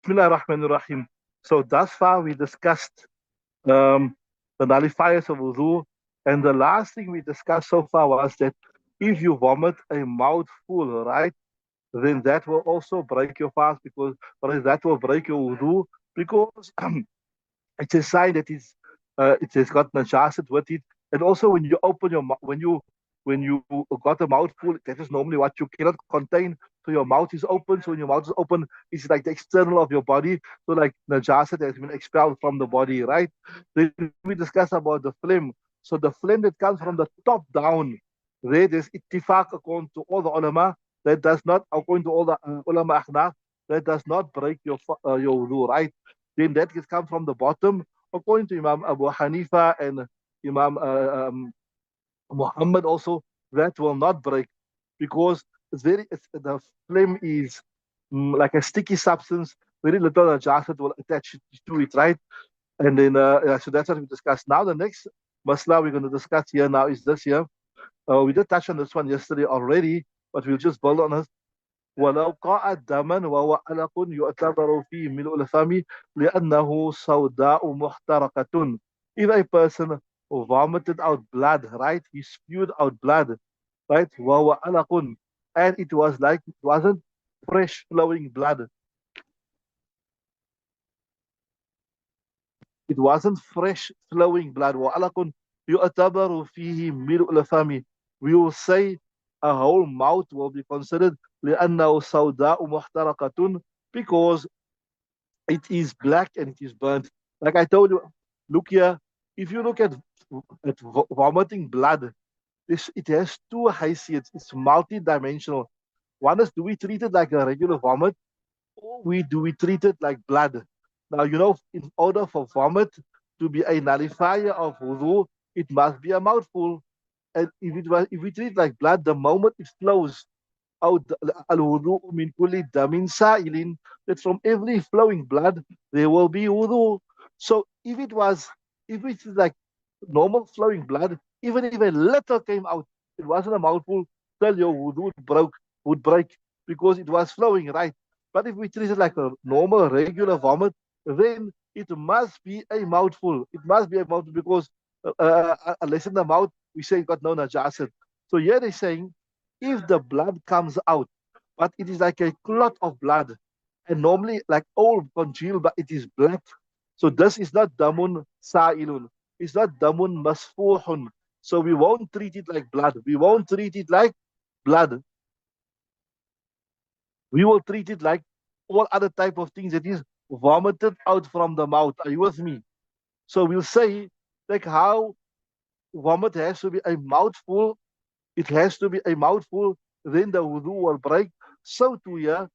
Bismillah ar-Rahman ar-Rahim. So thus far we discussed the nullifiers of wudu, and the last thing we discussed so far was that if you vomit a mouthful, right, then that will also break your fast because or that will break your wudu because it's a sign that it has got najasat with it. And also when you open your when you got a mouthful, that is normally what you cannot contain. So your mouth is open. So when your mouth is open, it's like the external of your body. So like najasat has been expelled from the body, right? Then we discuss about the phlegm. So the phlegm that comes from the top down, there's ittifaq according to all the ulama. That does not, according to all the ulama ahnaf, that does not break your wudu, right? Then that gets come from the bottom, according to Imam Abu Hanifa and Imam Muhammad also, that will not break because the flame is like a sticky substance, very little najasat will attach to it, right? And then, so that's what we discussed. Now, the next masla we're going to discuss here now is this here. We did touch on this one yesterday already, but we'll just build on it. ولو قاء دما وهو علق يعتبر فيه ملء الفم لأنه سوداء محترقة. If a person vomited out blood, right? He spewed out blood, right? وهو علق, and it was like it wasn't fresh flowing blood. It wasn't fresh flowing blood. وعلق يعتبر فيه ملء الفم. We will say a whole mouth will be considered لأنه سوداء محترقة, because it is black and it is burnt. Like I told you, look here, if you look at vomiting blood, it has two haysiats. It's multi-dimensional. One is, do we treat it like a regular vomit, or do we treat it like blood? Now, in order for vomit to be a nullifier of wudu, it must be a mouthful. And if we treat it like blood, the moment it flows out, al-wudu min kulli damin sa'ilin, that from every flowing blood there will be wudu. So if it's like normal flowing blood, even if a little came out, it wasn't a mouthful, still your wudu would break because it was flowing, right? But if we treat it like a normal, regular vomit, then it must be a mouthful. It must be a mouthful because unless in the mouth, we say it got no najasat. So here they're saying, if the blood comes out, but it is like a clot of blood, and normally like old congealed, but it is black. So this is not damun sa'ilun. It's not damun masfuhun. So we won't treat it like blood. We won't treat it like blood. We will treat it like all other type of things that is vomited out from the mouth. Are you with me? So we'll say like how vomit has to be a mouthful. It has to be a mouthful, then the wudu will break. So too here,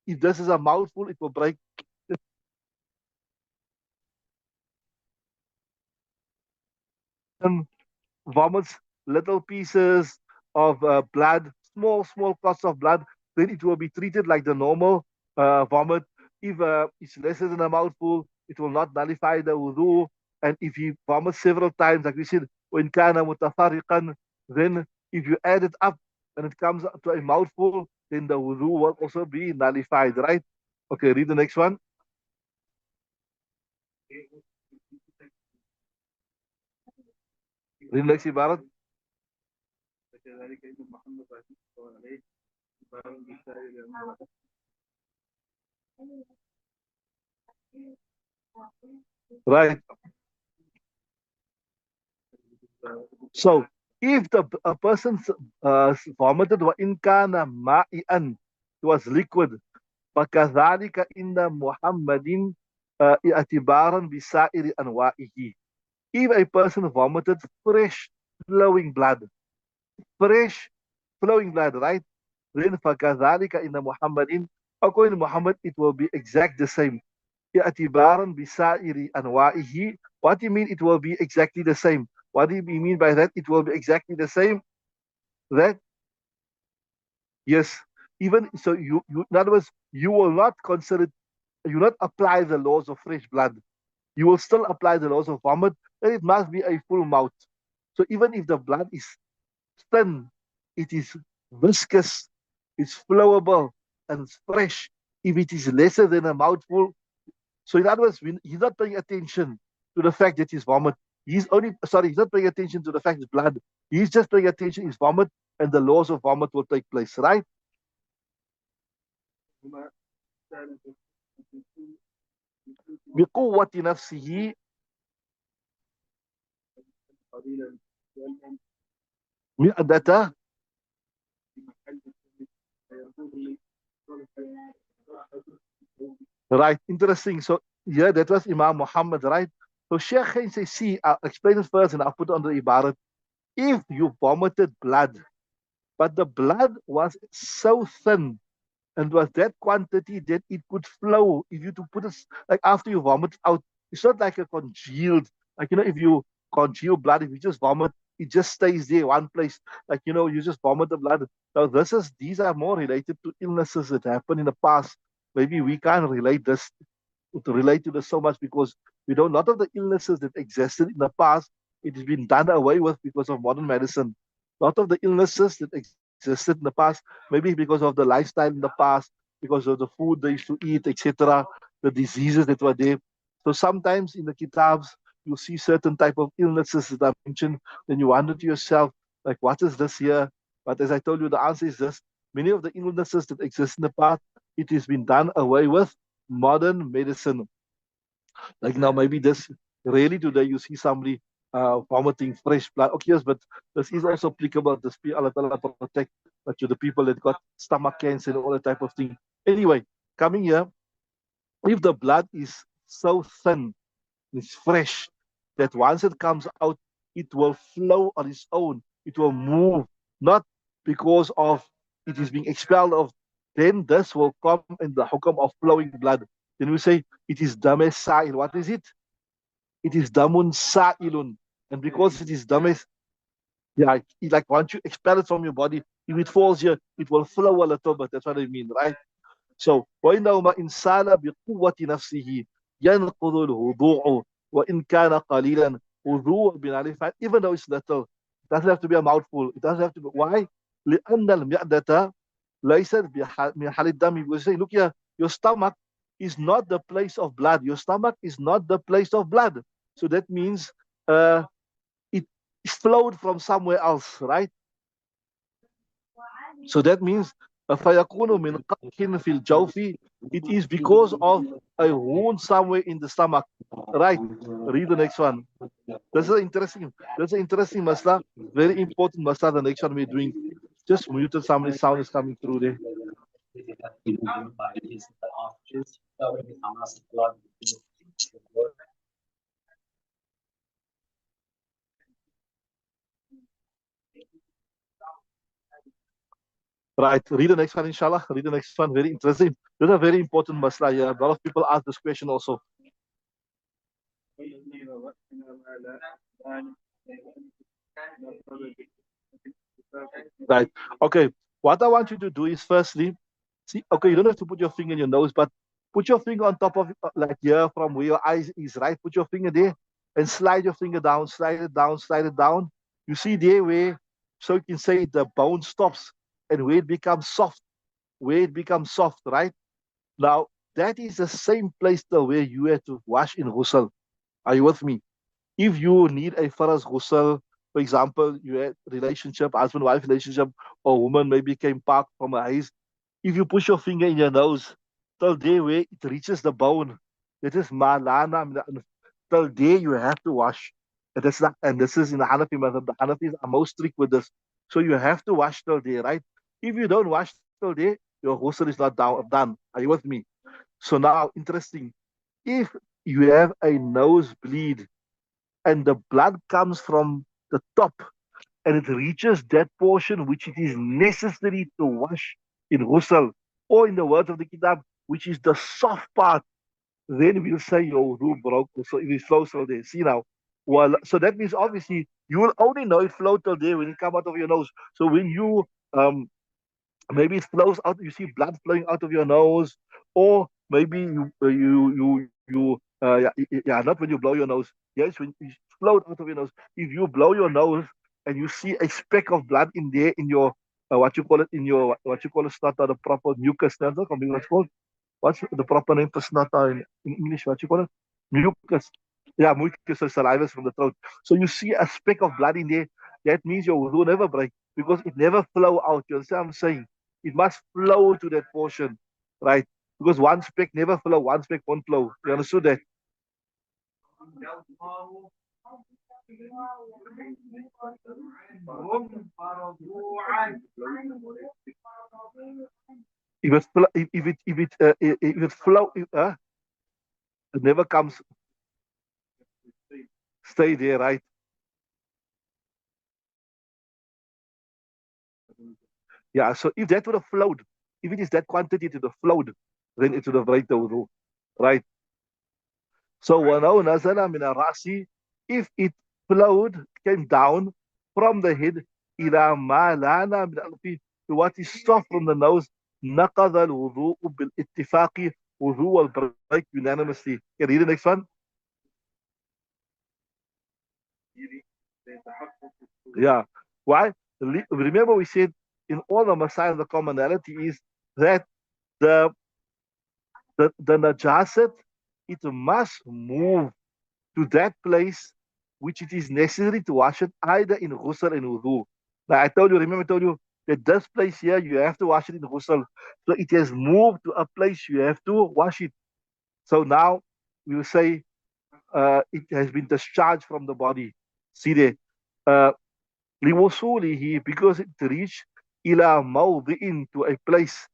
if this is a mouthful, it will break. Vomits little pieces of blood, small clots of blood, then it will be treated like the normal vomit. If it's less than a mouthful, it will not nullify the wudu. And if he vomits several times, like we said, when kana mutafariqan, then if you add it up and it comes to a mouthful, then the wudu will also be nullified, right? Okay, read the next one. Read the next ibarat. Right. So if a person vomited in kana ma'ian, it was liquid, فكذلك إن محمد اعتبارا بسائر أنواعه. If a person vomited fresh flowing blood, right? Then فكذلك إن محمد, according to Muhammad, it will be exact the same. اعتبارا بسائر أنواعه. What do you mean it will be exactly the same? What do you mean by that? It will be exactly the same. That yes, even so, you in other words, you will not consider, you not apply the laws of fresh blood. You will still apply the laws of vomit. Then it must be a full mouth. So even if the blood is thin, it is viscous, it's flowable, and it's fresh. If it is lesser than a mouthful, So in other words, he's not paying attention to the fact that he's vomit. He's not paying attention to the fact it's blood. He's just paying attention it's vomit, and the laws of vomit will take place, right? بقوة نفسه مئدة. Right, interesting. So yeah, that was Imam Muhammad, right? So Sheikh Khain says, see, I'll explain it first and I'll put it on the Ibarat. If you vomited blood, but the blood was so thin and was that quantity that it could flow if you to put it like after you vomit out, it's not like a congealed, like if you congeal blood, if you just vomit, it just stays there one place, like you just vomit the blood. Now these are more related to illnesses that happened in the past. Maybe we can't relate this to relate to this so much because we know a lot of the illnesses that existed in the past, it has been done away with because of modern medicine. A lot of the illnesses that existed in the past, maybe because of the lifestyle in the past, because of the food they used to eat, etc., the diseases that were there. So sometimes in the kitabs, you see certain type of illnesses that are mentioned, then you wonder to yourself, like, what is this here? But as I told you, the answer is this. Many of the illnesses that exist in the past, it has been done away with modern medicine. Like now, maybe this really today you see somebody vomiting fresh blood. Okay, yes, but this is also applicable. This Allah Ta'ala protect but to the people that got stomach cancer and all that type of thing. Anyway, coming here, if the blood is so thin, it's fresh, that once it comes out, it will flow on its own. It will move, not because of it is being expelled of. Then this will come in the hukam of flowing blood. Then we say it is dames sa'il. What is it? It is damun sa'ilun. And because it is dames, yeah, like once you expel it from your body, if it falls here, it will flow a little bit. That's what I mean, right? So, وإنه ما إن سال بقوة نفسه ينقض الوضوء وإن كان قليلا. وضوء بنعرف even though it's little, it doesn't have to be a mouthful. It doesn't have to be. Why? لأن المعدة ليست بحال الدم. We say, look here, your stomach is not the place of blood. Your stomach is not the place of blood. So that means it flowed from somewhere else, right? So that means فيكون من قدح في الجوف. It is because of a wound somewhere in the stomach. Right. Read the next one. This is interesting. That's an interesting masla. Very important masla. The next one we're doing. Just muted. Somebody's sound is coming through there. Right. Read the next one, inshallah. Read the next one. Very interesting. This is a very important masla here. A lot of people ask this question also. Right. Okay. What I want you to do is firstly, see, okay, you don't have to put your finger in your nose, but put your finger on top of like here from where your eyes is, right? Put your finger there and slide your finger down, slide it down, slide it down. You see there where, so you can say the bone stops and where it becomes soft, right? Now, that is the same place though where you have to wash in ghusl. Are you with me? If you need a faraz ghusl, for example, you had relationship, husband-wife relationship, or woman maybe came back from a haze, if you push your finger in your nose, till there where it reaches the bone, that is malana, till there you have to wash. And this is in the Hanafi method. The Hanafis are most strict with this. So you have to wash till there, right? If you don't wash till there, your ghusl is not done. Are you with me? So now, interesting. If you have a nosebleed and the blood comes from the top and it reaches that portion which it is necessary to wash in ghusl, or in the words of the kitab, which is the soft part, then we'll say your wudu broke. So if it flows till there, see now. Well, so that means obviously you will only know it flowed till there when it come out of your nose. So when you maybe it flows out, you see blood flowing out of your nose, or maybe yeah, not when you blow your nose. Yes, when it flowed out of your nose. If you blow your nose and you see a speck of blood in there in your what you call it in your what you call it, not the proper mucus. That's not something that's called. what's the proper name for snot in English? What you call it? Mucus. Yeah, mucus or saliva from the throat. So you see a speck of blood in there. That means your wudu never break because it never flow out. You understand what I'm saying? It must flow to that portion, right? Because one speck never flow, one speck won't flow. You understood that? If it flow, it never comes. Stay there, right? Yeah. So if that would have flowed, if it is that quantity to the flowed, then it would have break the wudu, right? So walau nazala min rasi, if it flowed, came down from the head, ila ma lana min al to what is soft from the nose, نقض الوضوء بالاتفاق, wudu will break unanimously. Can you read the next one? Yeah. Why? Remember we said in all the Messiah the commonality is that the the najasat, it must move to that place which it is necessary to wash it either in ghusl and wudu. Now I told you, remember I told you that this place here you have to wash it in ghusl. So it has moved to a place you have to wash it. So now we will say it has been discharged from the body. See there. Uh, لوصوله, because it reached إلى موضع, to a place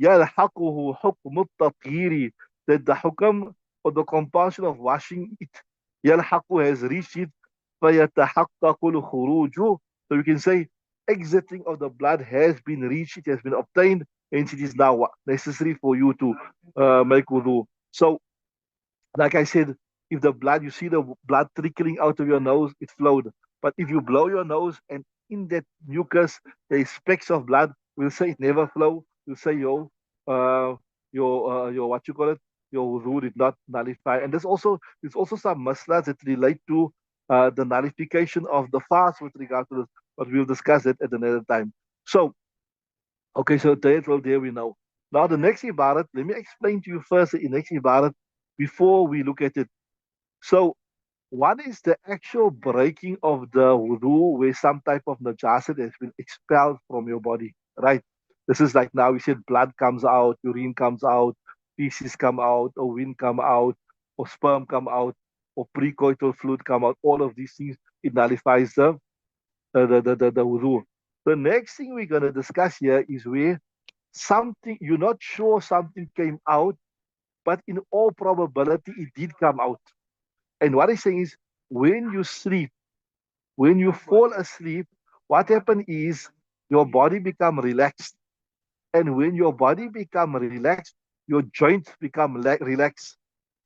يلحقه حكم التطهير, that the hukam or the compulsion of washing it يلحقه has reached it فيتحقق الخروج, so we can say exiting of the blood has been reached, it has been obtained, and it is now necessary for you to make wudu. So like I said, if the blood, you see the blood trickling out of your nose, it flowed. But if you blow your nose and in that mucus, there is specks of blood, we'll say it never flow. We'll say your what you call it, your wudu did not nullify. And there's also some maslas that relate to the nullification of the fast with regard to this, but we'll discuss it at another time. So, okay, so there we know. Now the next ibarat, let me explain to you first the next ibarat before we look at it. So, what is the actual breaking of the wudu where some type of najasat has been expelled from your body, right? This is like now we said blood comes out, urine comes out, feces come out, or wind come out, or sperm come out, or precoital fluid come out. All of these things, it nullifies the wudu. The next thing we're going to discuss here is where something, you're not sure something came out, but in all probability it did come out. And what he's saying is, when you sleep, when you fall asleep, what happens is your body become relaxed. And when your body become relaxed, your joints become relaxed.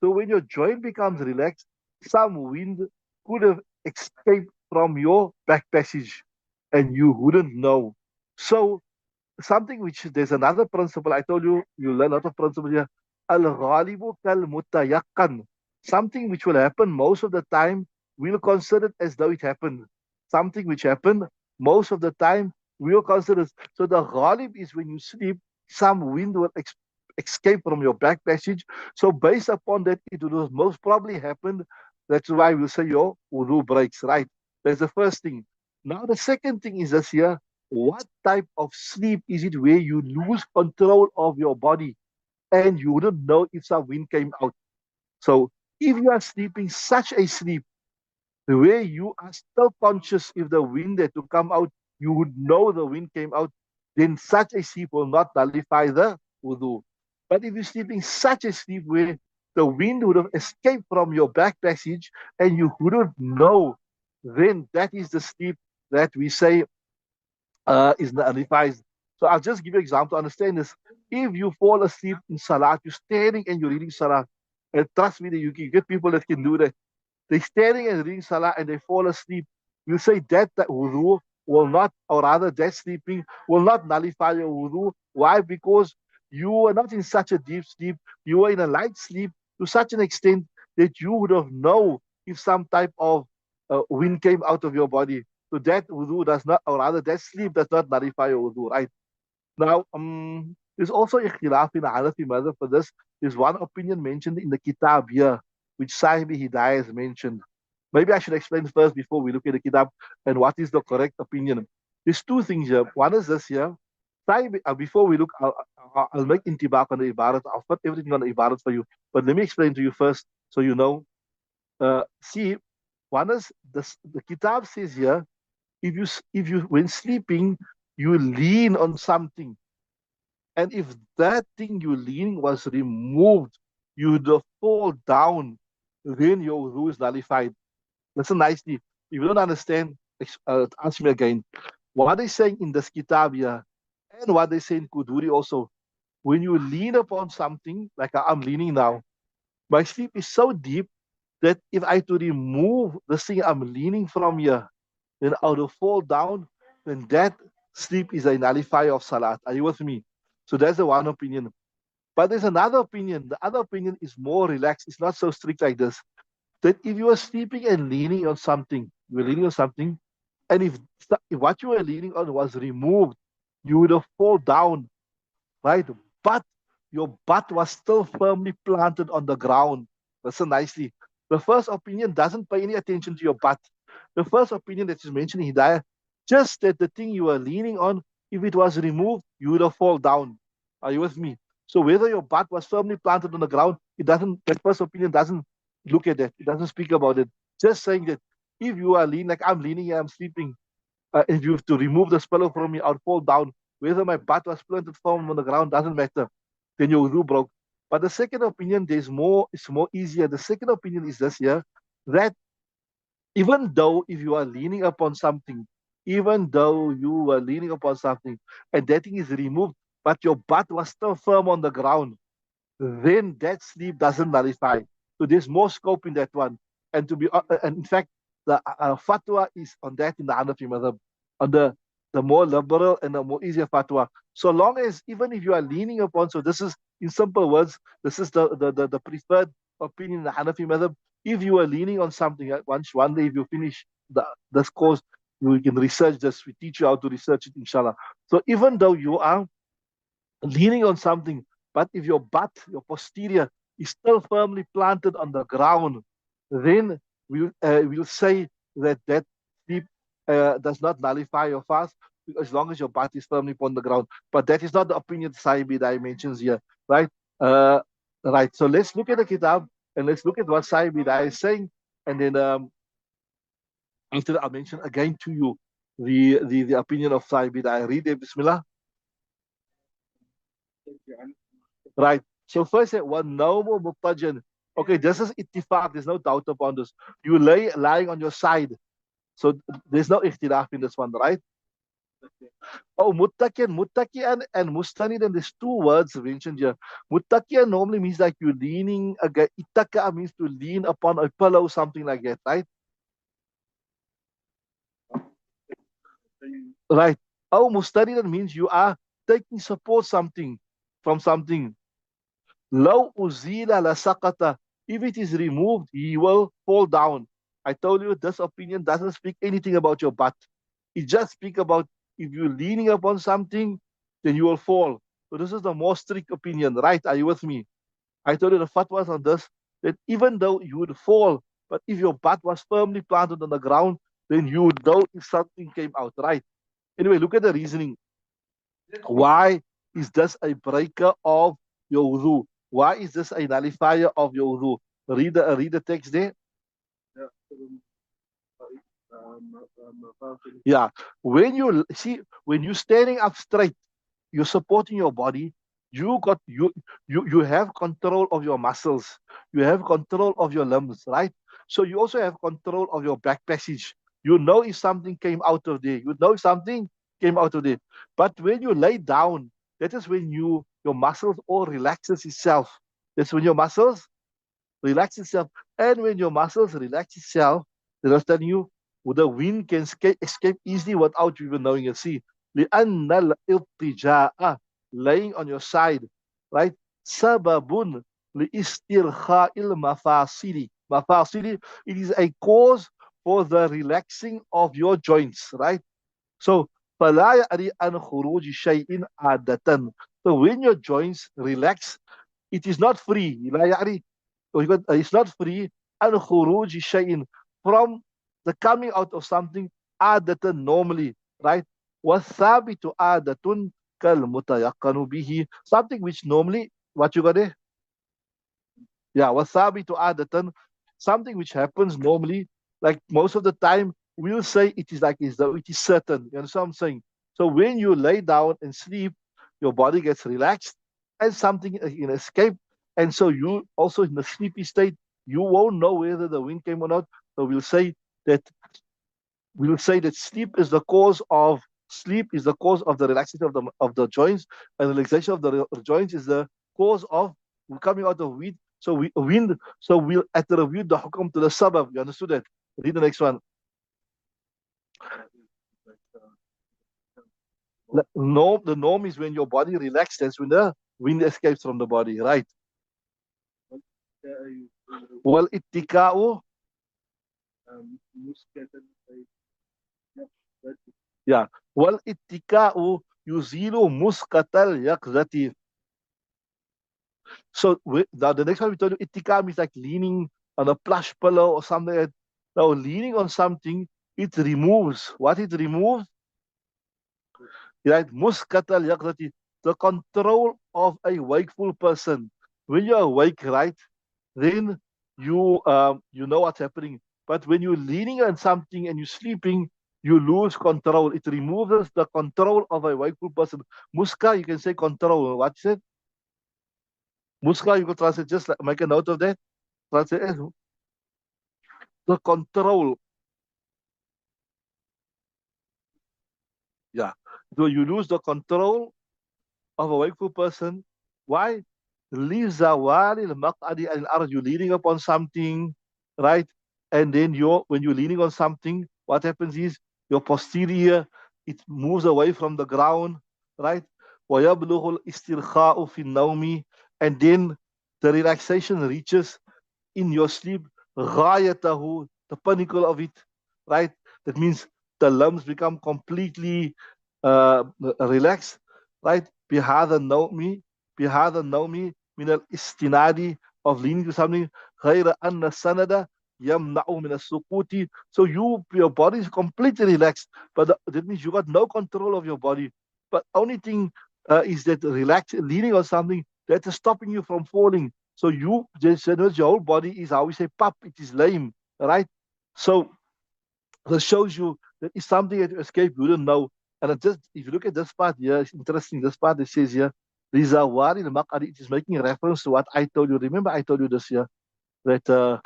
So when your joint becomes relaxed, some wind could have escaped from your back passage and you wouldn't know. So something which there's another principle. I told you, you learn a lot of principles here. Al ghalibu kal mutayakkan. Something which will happen most of the time, we'll consider it as though it happened. Something which happened most of the time, we'll consider it. So the ghalib is when you sleep, some wind will escape from your back passage. So based upon that, it will most probably happen. That's why we'll say your wudu breaks, right? That's the first thing. Now the second thing is this here, what type of sleep is it where you lose control of your body and you wouldn't know if some wind came out? So if you are sleeping such a sleep where you are still conscious if the wind had to come out, you would know the wind came out, then such a sleep will not nullify the wudu. But if you're sleeping such a sleep where the wind would have escaped from your back passage and you wouldn't know, then that is the sleep that we say is nullifies. So I'll just give you an example to understand this. If you fall asleep in Salat, you're standing and you're reading Salat, and trust me that you can get people that can do that. They're standing and reading Salah and they fall asleep. You say that wudu will not, or rather that sleeping will not nullify your wudu. Why? Because you are not in such a deep sleep. You are in a light sleep to such an extent that you would have known if some type of wind came out of your body. So that wudu does not, or rather that sleep does not nullify your wudu, right? Now, There's also ikhtilaf in the Hanafi madhab for this. There's one opinion mentioned in the kitab here, which Sahibi Hidayah has mentioned. Maybe I should explain first before we look at the kitab and what is the correct opinion. There's two things here. One is this here. Before we look, I'll make intibak on the ibarat. I'll put everything on the ibarat for you. But let me explain to you first so you know. See, one is this, the kitab says here, if you when sleeping, you lean on something. And if that thing you're leaning was removed, you'd fall down, then your wudu is nullified. Listen nicely. If you don't understand, ask me again. What they saying in this kitab here, and what they say in Kuduri also, when you lean upon something, like I'm leaning now, my sleep is so deep that if I to remove the thing I'm leaning from here, then I will fall down, then that sleep is a nullifier of salat. Are you with me? So that's the one opinion. But there's another opinion. The other opinion is more relaxed. It's not so strict like this. That if you are sleeping and leaning on something, you're leaning on something, and if what you were leaning on was removed, you would have fall down, right? But your butt was still firmly planted on the ground. Listen nicely. The first opinion doesn't pay any attention to your butt. The first opinion that is mentioned in Hidayah, just that the thing you were leaning on, if it was removed, you would have fall down. Are you with me? So whether your butt was firmly planted on the ground, it doesn't. That first opinion doesn't look at that. It doesn't speak about it. Just saying that if you are leaning, like I'm leaning here, I'm sleeping. If you have to remove the pillow from me, I'll fall down. Whether my butt was planted firm on the ground doesn't matter. Then your wudu broke. But the second opinion, there's more. It's more easier. The second opinion is this here, that even though if you are leaning upon something, even though you are leaning upon something, and that thing is removed, but your butt was still firm on the ground, then that sleep doesn't nullify. So there's more scope in that one. And in fact, the fatwa is on that in the Hanafi madhab, on the more liberal and the more easier fatwa. So long as even if you are leaning upon, so this is in simple words, this is the preferred opinion in the Hanafi madhab. If you are leaning on something, once one day if you finish this course, you can research this. We teach you how to research it, inshallah. So even though you are leaning on something, but if your butt, your posterior, is still firmly planted on the ground, then we'll say that sleep does not nullify your fast as long as your butt is firmly upon the ground. But that is not the opinion Sahibi that I mentions here, right? Uh, right. So let's look at the kitab and let's look at what Sahibi that is saying, and then after that, I'll mention again to you the opinion of Sahibi that I read it. Bismillah. Right. So first, one normal mutajan. Okay, this is ittifaq. There's no doubt upon this. You lying on your side. So there's no ikhtilaf in this one, right? Oh, muttakian and mustanid, and there's two words mentioned here. Muttakian normally means like you're leaning against. Ittaka means to lean upon a pillow, something like that, right? Right. Oh, mustanid means you are taking support something from something. Low uzila la sakata. If it is removed, he will fall down. I told you this opinion doesn't speak anything about your butt. It just speaks about if you're leaning upon something, then you will fall. So this is the more strict opinion, right? Are you with me? I told you the fatwas on this, that even though you would fall, but if your butt was firmly planted on the ground, then you would know if something came out, right? Anyway, look at the reasoning. Why is this a breaker of your wudu? Why is this a nullifier of your wudu? Read the text there. Yeah. When you're standing up straight, you're supporting your body. You have control of your muscles. You have control of your limbs, right? So you also have control of your back passage. You know if something came out of there. You know if something came out of there. But when you lay down, that is when your muscles all relaxes itself. That's when your muscles relax itself. And when your muscles relax itself, then I was telling you, the wind can escape easily without you even knowing it. See, لأن الالتجاء, laying on your side, right? سبب لإسترخاء المفاصل. Mafasili, it is a cause for the relaxing of your joints, right? So فلا يأري عن خروج شيء عادة. So when your joints relax, it is not free. It's not free عن خروج شيء from the coming out of something عادة normally, right? والثابت عادة كالمتيقن به, something which normally, what you got there? Yeah, wasabi to adatan, something which happens normally, like most of the time, we'll say it is like as though it is certain. You understand what I'm saying? So when you lay down and sleep, your body gets relaxed and something in escape. And so you also in the sleepy state, you won't know whether the wind came or not. So that we'll say that sleep is the cause of the relaxation of the joints, and the relaxation of the joints is the cause of coming out of wind. So we wind. So we'll at the review the hukum to the sabab. You understood that? Read the next one. No, the norm is when your body relaxes. That's when the wind escapes from the body, right? Well, ittika'u. Yeah. Well, ittika'u yuzilu muskatal yaqzati. So now the next one we told you, ittika means like leaning on a plush pillow or something like that. Now leaning on something, it removes. What it removes? Right? Muskatal yaqzati, the control of a wakeful person. When you're awake, right, then you know what's happening. But when you're leaning on something and you're sleeping, you lose control. It removes the control of a wakeful person. Muska, you can say control. What's it? Muska, you could translate, just like, make a note of that. Translate the control. Yeah. So you lose the control of a wakeful person. Why? لِزَوَالِ الْمَقْعَدِ عَنِ الْأَرْضِ. You're leaning upon something, right? And then when you're leaning on something, what happens is your posterior, it moves away from the ground, right? وَيَبْلُغُ الْإِسْتِرْخَاءُ فِي النَّوْمِ. And then the relaxation reaches in your sleep, غايته, the pinnacle of it, right? That means the limbs become completely relaxed, right? بهذا النوم من الاستناد, of leaning to something, غير أن السند يمنع من السقوط. So your body is completely relaxed, but that means you got no control of your body. But only thing is that leaning on something that is stopping you from falling. So you just your whole body is, how we say, pap, it is lame, right? So that shows you that it's something that you escape, you don't know. And if you look at this part here, it's interesting. This part that says here, Rizawari al-Maq'adi, it is making a reference to what I told you. Remember, I told you this here, that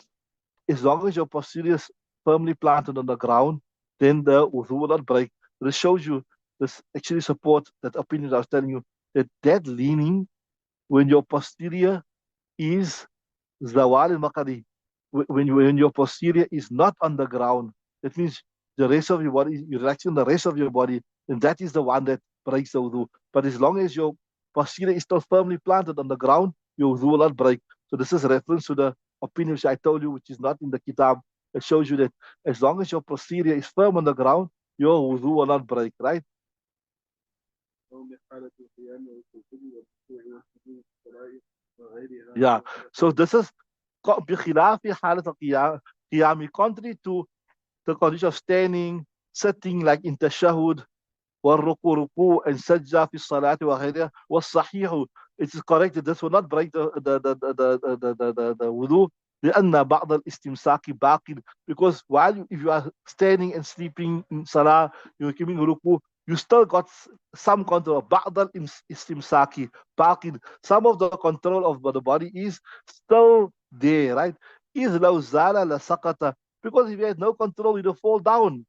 as long as your posterior is firmly planted on the ground, then the wudu will not break. This shows you, this actually supports that opinion I was telling you, that leaning, when your posterior is zawal al-maqadi, when your posterior is not on the ground, that means the rest of your body, you're relaxing the rest of your body, and that is the one that breaks the wudu. But as long as your posterior is still firmly planted on the ground, your wudu will not break. So this is a reference to the opinion which I told you, which is not in the kitab. It shows you that as long as your posterior is firm on the ground, your wudu will not break, right? Yeah. So this is بخلاف حالة القيام, contrary to the condition of standing, sitting like in tashahud, والركوع ركوع and sajda في الصلاة وغيرها. والصحيح, it is correct that this will not break the wudu, لأن بعض الاستمساك باق, because if you are standing and sleeping in salah, you're giving ruku, you still got some control. بعض الاستمساك باق, some of the control of the body is still there, right? إذ لو زال لسقط, because if you had no control, you'd fall down,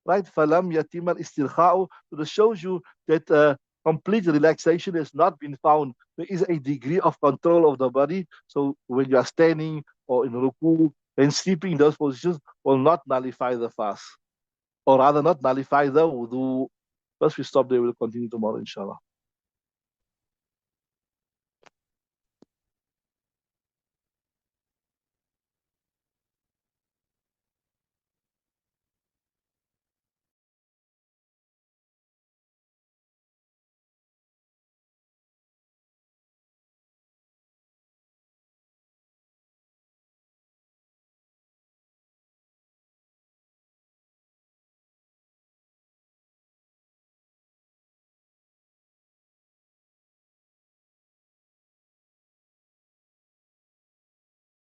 right? فَلَمْ يَتِمَ الْإِسْتِرْخَاءُ. So this shows you that complete relaxation has not been found. There is a degree of control of the body. So when you are standing or in ruku and sleeping in those positions will not nullify the fast, or rather not nullify the wudu. First we stop there. We'll continue tomorrow, inshallah.